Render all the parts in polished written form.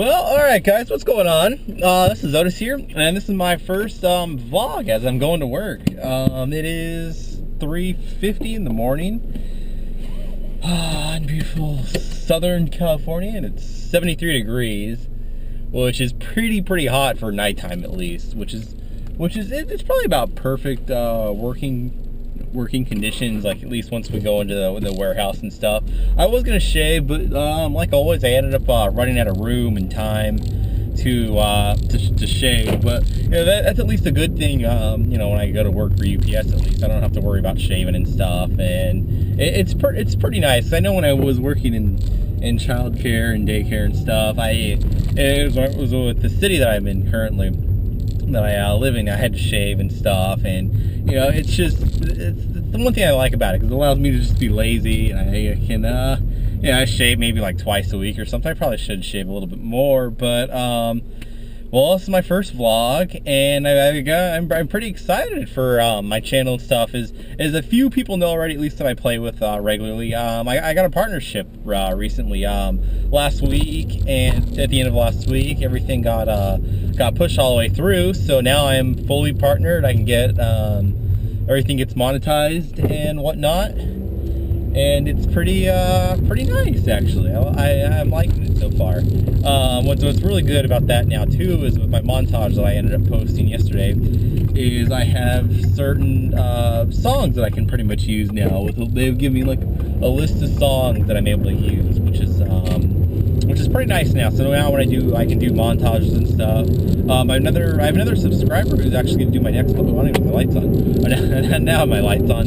Well, alright guys, what's going on? This is Otis here, and this is my first vlog as I'm going to work. It is 3:50 in the morning in beautiful Southern California, and it's 73 degrees, which is pretty hot for nighttime at least, it's probably about perfect working conditions, like at least once we go into the warehouse and stuff. I was gonna shave, but like always, I ended up running out of room and time to shave. But you know, that's at least a good thing. You know, when I go to work for UPS, at least I don't have to worry about shaving and stuff, and it's pretty nice. I know when I was working in childcare and daycare and stuff, it was with the city that I'm in currently, that I live in, I had to shave and stuff, and you know, it's the one thing I like about it, because it allows me to just be lazy, and I can you know, I shave maybe like twice a week or something. I probably should shave a little bit more, but well, this is my first vlog, and I'm pretty excited for my channel and stuff. As a few people know already, at least that I play with regularly. I got a partnership recently, last week, and at the end of last week, everything got pushed all the way through. So now I'm fully partnered. I can get everything gets monetized and whatnot, and it's pretty nice actually. I'm liking it so far. What's really good about that now too is with my montage that I ended up posting yesterday, is I have certain songs that I can pretty much use now. They've given me like a list of songs that I'm able to use, which is pretty nice now. So now when I can do montages and stuff. I have another subscriber who's actually going to do my next one. I don't even have my lights on. Now my lights on.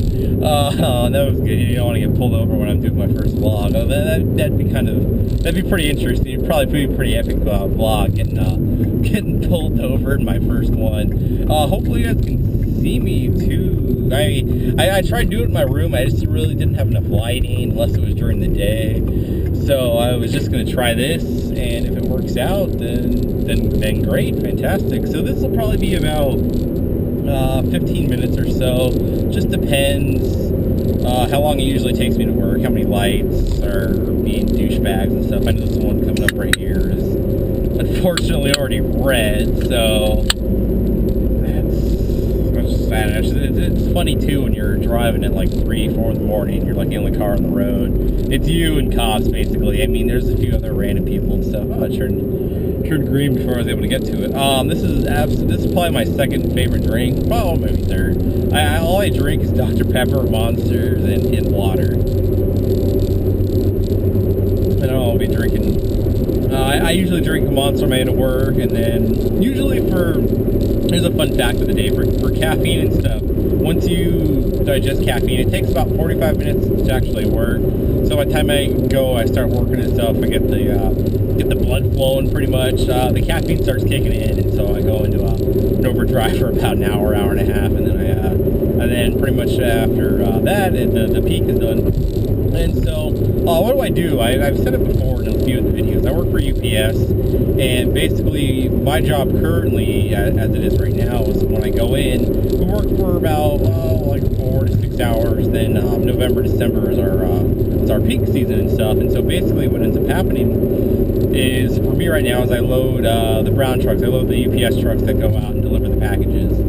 That was good. You don't want to get pulled over when I'm doing my first vlog. That'd be pretty interesting. It'd probably be pretty epic vlog getting pulled over in my first one. Hopefully you guys can see me too. I tried doing it in my room. I just really didn't have enough lighting unless it was during the day. So I was just going to try this, and if it works out, then great, fantastic. So this will probably be about 15 minutes or so. Just depends how long it usually takes me to work, how many lights are being douchebags and stuff. I know this one coming up right here is unfortunately already red, so it's funny too when you're driving at like 3, 4 in the morning. You're like the only car on the road. It's you and cops basically. I mean, there's a few other random people and stuff. Oh, it turned green before I was able to get to it. This is probably my second favorite drink. Oh, maybe third. All I drink is Dr. Pepper, Monsters, and water. I don't know, I'll be drinking. I usually drink a Monster Man at work, and then usually here's a fun fact of the day for caffeine and stuff. Once you digest caffeine, it takes about 45 minutes to actually work. So by the time I start working and stuff, I get the blood flowing pretty much. The caffeine starts kicking in, and so I go into an overdrive for about an hour and a half, and then pretty much after that, the peak is done. And so, what do? I've said it before in a few of the videos. I work for UPS, and basically my job currently, as it is right now, is when I go in, we work for about like 4 to 6 hours. Then November, December is our peak season and stuff. And so basically, what ends up happening is, for me right now, is I load the brown trucks. I load the UPS trucks that go out and deliver the packages,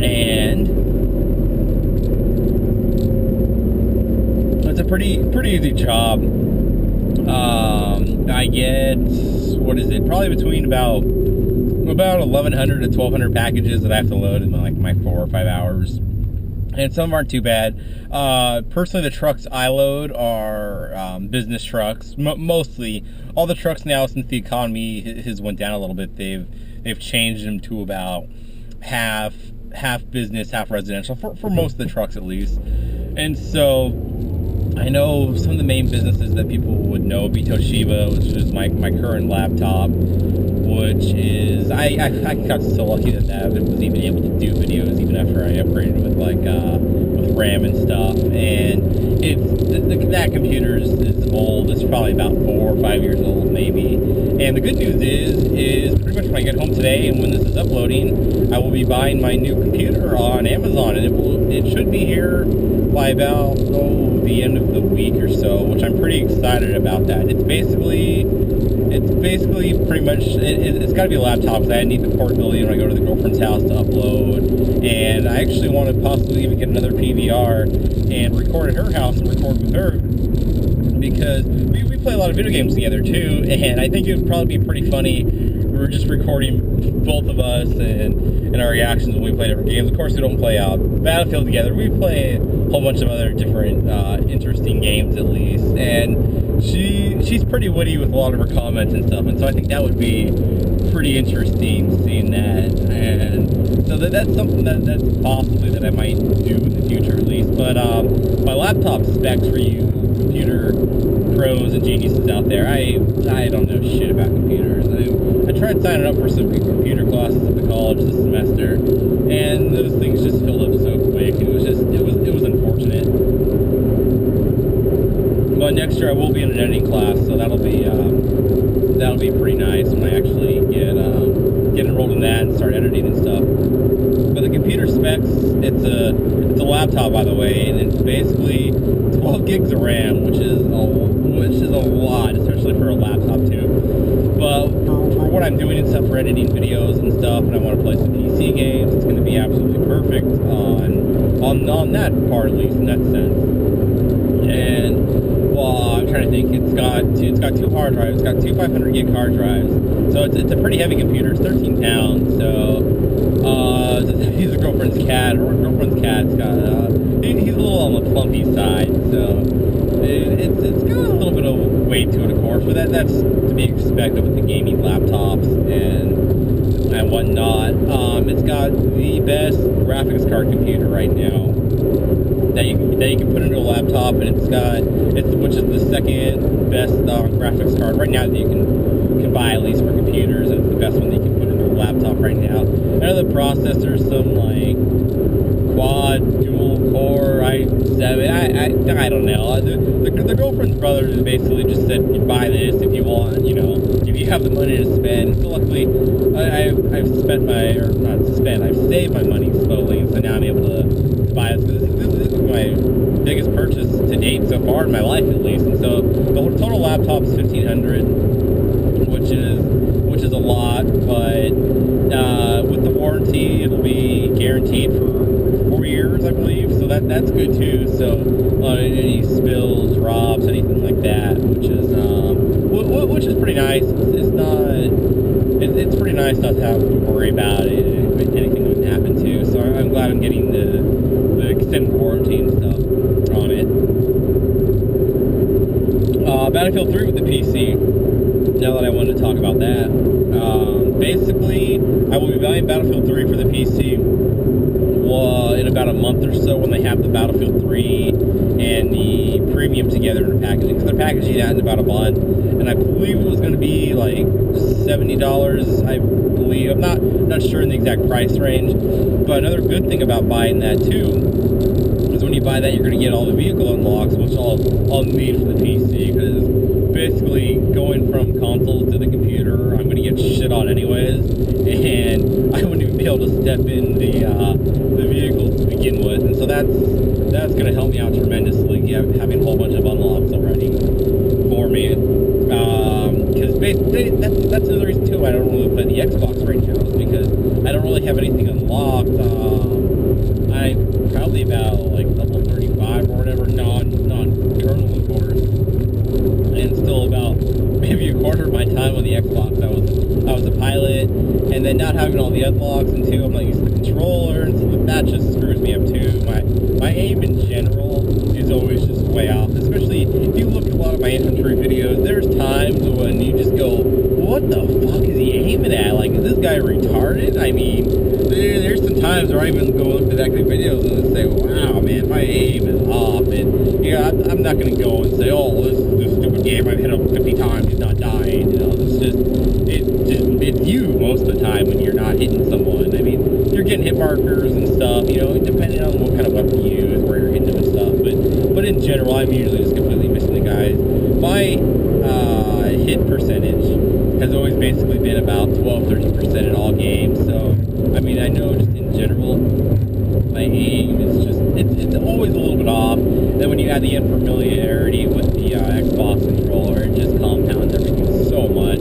and it's a pretty easy job. I get, probably between about 1,100 to 1,200 packages that I have to load in like my 4 or 5 hours, and some aren't too bad. Personally, the trucks I load are business trucks. Mostly, all the trucks now, since the economy has went down a little bit, they've changed them to about half business, half residential for most of the trucks at least. And so I know some of the main businesses that people would know would be Toshiba, which is my current laptop, which is, I got so lucky that it was even able to do videos even after I upgraded with with RAM and stuff. And that computer is old. It's probably about 4 or 5 years old maybe. And the good news is pretty much when I get home today and when this is uploading, I will be buying my new computer on Amazon, and it should be here by about the end of the week or so, which I'm pretty excited about that. It's basically It's basically pretty much, it's got to be a laptop because I need the portability when I go to the girlfriend's house to upload. And I actually want to possibly even get another PVR and record at her house and record with her, because we play a lot of video games together too, and I think it would probably be pretty funny. We're just recording both of us and our reactions when we play different games. Of course, we don't play Battlefield together. We play a whole bunch of other different interesting games at least, and she's pretty witty with a lot of her comments and stuff, and so I think that would be pretty interesting seeing that. And so that's something that's possibly that I might do in the future at least. But my laptop specs for you computer pros and geniuses out there, I don't know shit about computers. I tried signing up for some computer classes at the college this semester, and those things just filled up so quick. It was unfortunate. But next year I will be in an editing class, so that'll be pretty nice when I actually get enrolled in that and start editing and stuff. But the computer specs, it's a laptop, by the way, and it's basically 12 gigs of RAM, which is a lot, especially for a laptop too. But for what I'm doing and stuff, for editing videos and stuff, and I want to play some PC games, it's going to be absolutely perfect on that part, at least in that sense. And well, I'm trying to think. It's got two hard drives. It's got two 500 gig hard drives. So it's a pretty heavy computer. It's 13 pounds. So he's a girlfriend's cat. Her girlfriend's cat's got he's a little on the plumpy side. So it's got a little bit of weight to it, of course. But that's to be expected with the gaming laptops and whatnot. It's got the best graphics card computer right now that you can put into a laptop, and which is the second best graphics card right now that you can buy, at least for computers, and it's the best one that you can put into a laptop right now. I know the processor's some like quad dual core i7. I don't know. The girlfriend's brother basically just said, you buy this if you want, if you have the money to spend. So luckily I've saved my money slowly, so now I'm able to buy this. This is my biggest purchase to date so far in my life, at least. And so the total laptop is $1,500, which is a lot, but with the warranty, it'll be guaranteed for 4 years, I believe. So that's good too. So any spills, drops, anything like that, which is pretty nice. It's pretty nice not to have to worry about it if anything would happen too. So I'm glad I'm getting the extended warranty and stuff on it. Battlefield 3 with the PC. Now that I wanted to talk about that, basically I will be buying Battlefield 3 for the PC in about a month or so, when they have the Battlefield 3 and the premium together in a packaging, because they're packaging that in about a month, and I believe it was going to be like $70. I believe, I'm not sure in the exact price range. But another good thing about buying that too is when you buy that, you're going to get all the vehicle unlocks, which I'll need for the PC, because basically going from console to the computer, I'm going to get shit on anyways, and I wouldn't even be able to step in the vehicles to begin with. And so that's going to help me out tremendously, having a whole bunch of unlocks already for me. Because basically that's another reason too I don't really play the Xbox right now, is because I don't really have anything unlocked. I'm probably about like level 35 or whatever, non-kernel, of course, and still about maybe a quarter of my time on the Xbox I was a pilot, and then not having all the unlocks, and two, I'm not used to the controller, and so that just screws me up too. My aim in general is always just way off, especially if you look at a lot of my infantry videos. There's times when you just go, what the fuck is he aiming at? Like, is this guy retarded? I mean, there's some times where I even go look at that kind of videos and say, wow, man, my aim is off. And I'm not going to go and say, oh, this stupid game, I've hit him 50 times, he's not dying. It's you most of the time when you're not hitting someone. I mean, you're getting hit markers and stuff, depending on what kind of weapon you use, where you're hitting them and stuff. But in general, I'm usually just completely missing the guys. My hit percentage has always basically been about 12-13% in all games. So, I mean, I know just in general, my aim is just, it's always a little bit off. Then when you add the unfamiliarity with the Xbox controller, it just compounds everything so so much.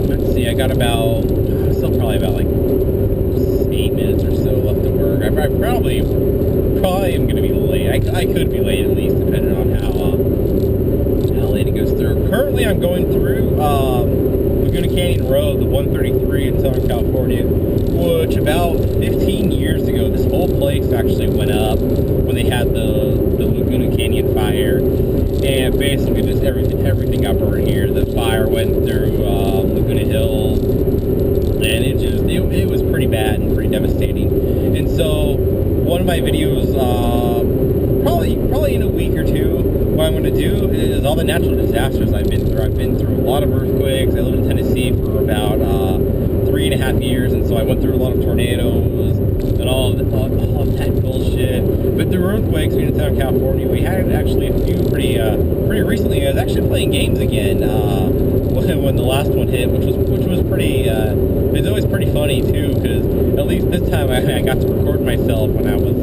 Let's see, I got about, still probably about like 8 minutes or so left to work. I probably am going to be late. I could be late at least, depending on how late it goes through. Currently, I'm going through Laguna Canyon Road, the 133 in Southern California, which about 15 years ago, this whole place actually went up when they had the Laguna Canyon fire, and basically just everything got burned here. The fire went through Laguna Hills, and it was pretty bad and pretty devastating. And so one of my videos, probably in a week or two, what I'm going to do is all the natural disasters I've been through. I've been through a lot of earthquakes. I lived in Tennessee for about 3.5 years, and so I went through a lot of tornadoes and all of that bullshit. But through earthquakes in Southern California, we had actually a few pretty recently. I was actually playing games again when the last one hit, which was pretty. It's always pretty funny too, because at least this time I got to record myself when I was.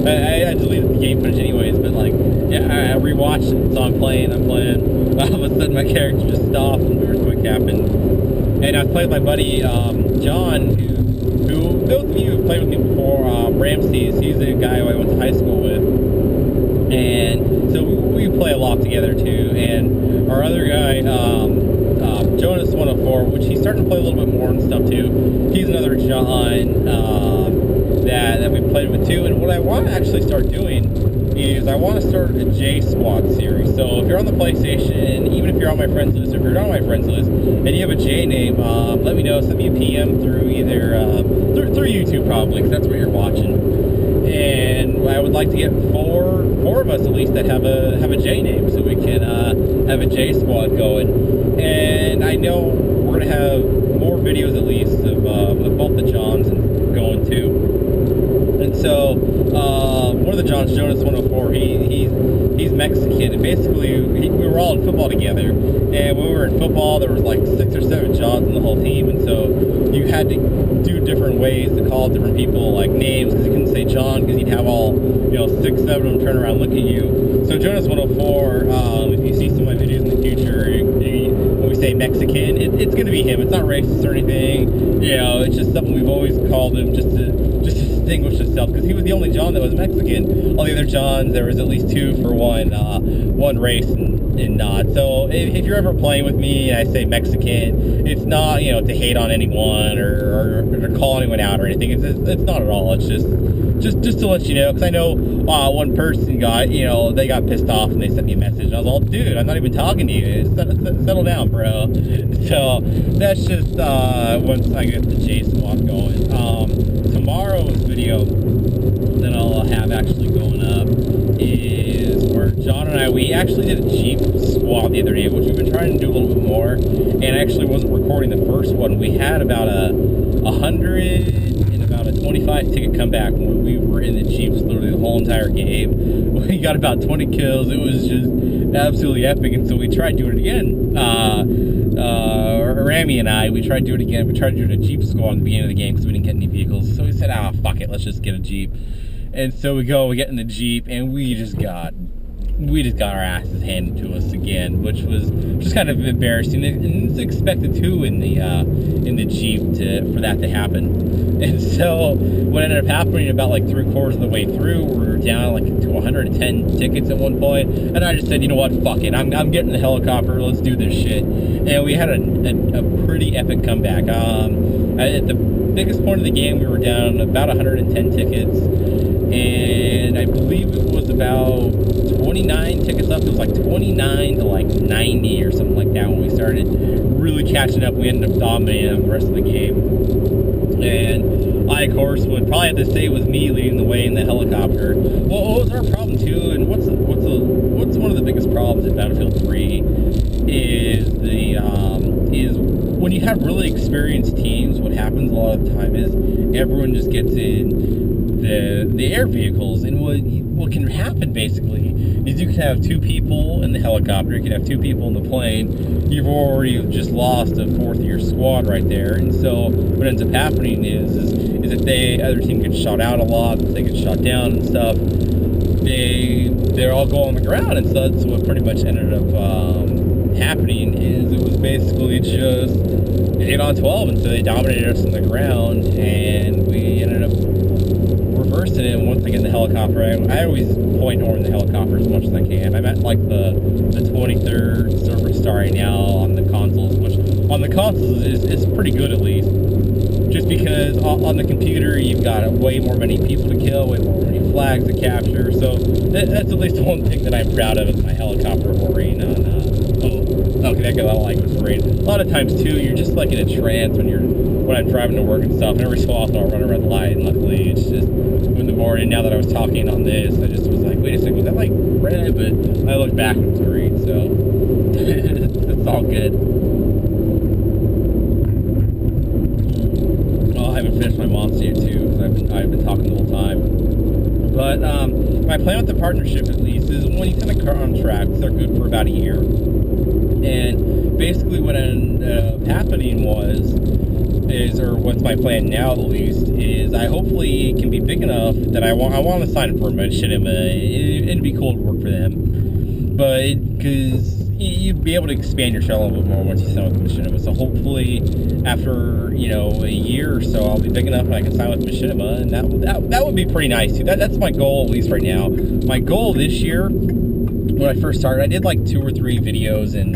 I deleted the game footage anyways, but like, yeah, I rewatched it, so I'm playing. All of a sudden, my character just stopped when the earthquake happened, and I was playing with my buddy John, who those of you who have played with me before, Ramses. He's a guy who I went to high school with, and so we play a lot together too. And our other guy, Jonas 104, which he's starting to play a little bit more and stuff too. He's another John that we played with too. And what I want to actually start doing is I want to start a J Squad series. So if you're on the PlayStation, even if you're on my friends list, or if you're not on my friends list, and you have a J name, let me know. Send me a PM through either through YouTube probably, because that's what you're watching. And I would like to get four of us at least that have a J name, so we can have a J Squad going. And I know we're gonna have more videos at least of both the Johns and going too. And so one of the Johns, Jonas 104, he's Mexican, and basically we were all in football together. And when we were in football, there was like 6 or 7 Johns in the whole team, and so you had to do different ways to call different people like names, because you couldn't say John because you'd have all 6, 7 of them turn around and look at you. So Jonas 104, if you see some of my videos in the future, when we say Mexican, it's going to be him. It's not racist or anything. It's just something we've always called him just to distinguish himself, because he was the only John that was Mexican. All the other Johns, there was at least 2 for one race and not. So if you're ever playing with me and I say Mexican, it's not to hate on anyone or call anyone out or anything. It's not at all. It's just to let you know, because I know one person got they got pissed off and they sent me a message, and I was all, dude, I'm not even talking to you. Settle down, bro. So that's just once I get the J Squad going. Tomorrow's video that I'll have actually going up is where John and we actually did a Jeep squad the other day, which we've been trying to do a little bit more, and I actually wasn't recording the first one. We had about 100 and about a 25 ticket comeback when we were in the Jeeps literally the whole entire game. We got about 20 kills. It was just absolutely epic, and so we tried doing it again. Rami and we tried to do it again. We tried to do a Jeep squad in the beginning of the game because we didn't get any vehicles. So we said, fuck it, let's just get a Jeep. And so we get in the Jeep, and we just got our asses handed to us again, which was just kind of embarrassing, and it's expected too in the Jeep for that to happen. And so what ended up happening, about like 3/4 of the way through, we were down like to 110 tickets at one point, and I just said, you know what, fuck it, I'm getting the helicopter, let's do this shit. And we had a pretty epic comeback. At the biggest point of the game, we were down about 110 tickets, and I believe it was about 29 tickets up. It was like 29 to like 90 or something like that when we started really catching up. We ended up dominating the rest of the game, and I, of course, would probably have to say it was me leading the way in the helicopter. Well, what was our problem too, and what's one of the biggest problems in Battlefield 3 is is when you have really experienced teams, what happens a lot of the time is everyone just gets in the air vehicles, and what can happen basically is you can have 2 people in the helicopter, you can have 2 people in the plane. You've already just lost a 4th of your squad right there, and so what ends up happening is that the other team gets shot out a lot, they get shot down and stuff. they're all go on the ground, and so that's what pretty much ended up happening. Is it was basically just 8-on-12, and so they dominated us on the ground, and we ended up reversing it. And once I get in the helicopter, I always point north in the helicopter as much as I can. I'm at like the 23rd server star right now on the consoles, which on the consoles is pretty good at least. Just because on the computer you've got way more many people to kill, way more many flags to capture. So that's at least one thing that I'm proud of is my helicopter horary on. Okay, I don't like this rain. A lot of times too, you're just like in a trance when I'm driving to work and stuff. And every so often I'll run a red light, and luckily it's just in the morning. Now that I was talking on this, I just was like, wait a second, was that like red? But I looked back and it was green, so it's all good. I haven't finished my Monster too, because I've been talking the whole time. But my plan with the partnership, at least, is when you sign a contract, they're good for about a year. And basically, what ended up happening or what's my plan now at least, is I hopefully can be big enough that I want to sign up for Machinima. It'd be cool to work for them, but because you'd be able to expand your show a little bit more once you sign with Machinima. So hopefully, after a year or so, I'll be big enough and I can sign with Machinima, and that would be pretty nice too. That's my goal, at least right now. My goal this year, when I first started, I did like 2 or 3 videos in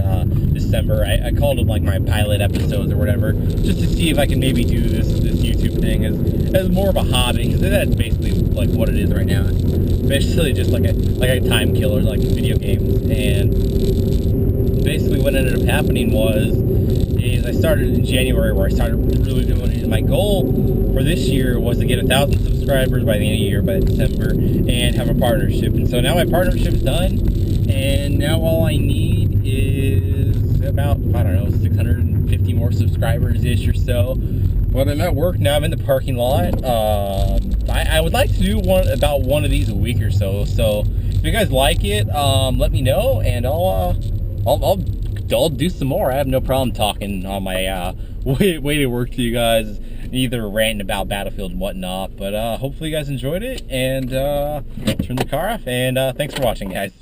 December. I called them like my pilot episodes or whatever, just to see if I can maybe do this YouTube thing as more of a hobby, because that's basically like what it is right now. It's basically just like a time killer, like video games. And basically what ended up happening is I started in January, where I started really doing it. My goal for this year was to get 1,000 subscribers by the end of the year, by December, and have a partnership. And so now my partnership's done, and now all I need is about, I don't know, 650 more subscribers-ish or so. But I'm at work now. I'm in the parking lot. I would like to do one of these a week or so. So if you guys like it, let me know, and I'll do some more. I have no problem talking on my way to work to you guys, either ranting about Battlefield and whatnot. But hopefully you guys enjoyed it, and turn the car off. And thanks for watching, guys.